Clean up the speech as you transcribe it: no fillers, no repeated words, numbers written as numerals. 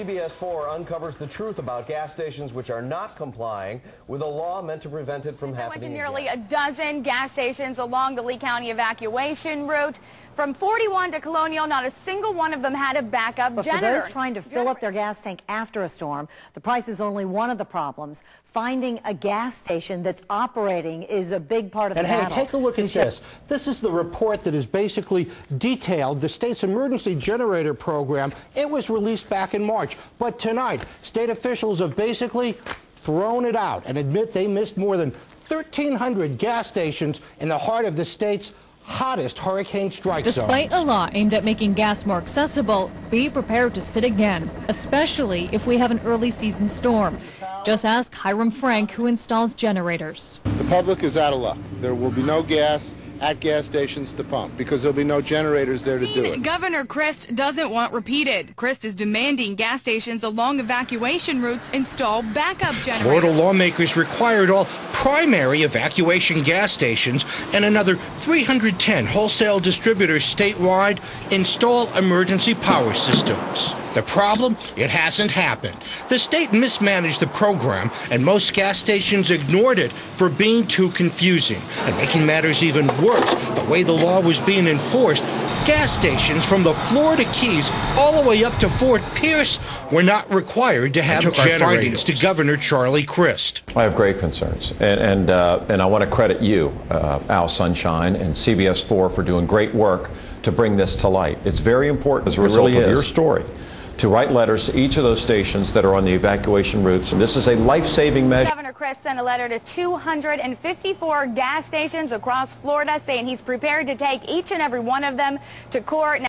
CBS 4 uncovers the truth about gas stations which are not complying with a law meant to prevent it from happening Went to nearly again. a dozen gas stations along the Lee County evacuation route. From 41 to Colonial, not a single one of them had a backup generator. For those trying to fill up their gas tank after a storm, the price is only one of the problems. Finding a gas station that's operating is a big part of the battle. And hey, take a look at this. This is the report that is basically detailed the state's emergency generator program. It was released back in March. But tonight, state officials have basically thrown it out and admit they missed more than 1,300 gas stations in the heart of the state's hottest hurricane strike zone. Despite a law aimed at making gas more accessible, be prepared to sit again, especially if we have an early season storm. Just ask Hiram Frank, who installs generators. The public is out of luck. There will be no gas at gas stations to pump because there'll be no generators there to do it. Governor Crist doesn't want repeated. Crist is demanding gas stations along evacuation routes install backup generators. Florida lawmakers required all primary evacuation gas stations and another 310 wholesale distributors statewide install emergency power systems. The problem? It hasn't happened. The state mismanaged the program, and most gas stations ignored it for being too confusing. And making matters even worse, the way the law was being enforced, gas stations from the Florida Keys all the way up to Fort Pierce were not required to have generators. To Governor Charlie Crist. I have great concerns, and I want to credit you, Al Sunshine, and CBS 4 for doing great work to bring this to light. It's very important as a result of your story to write letters to each of those stations that are on the evacuation routes. And this is a life-saving measure. Governor Crist sent a letter to 254 gas stations across Florida saying he's prepared to take each and every one of them to court.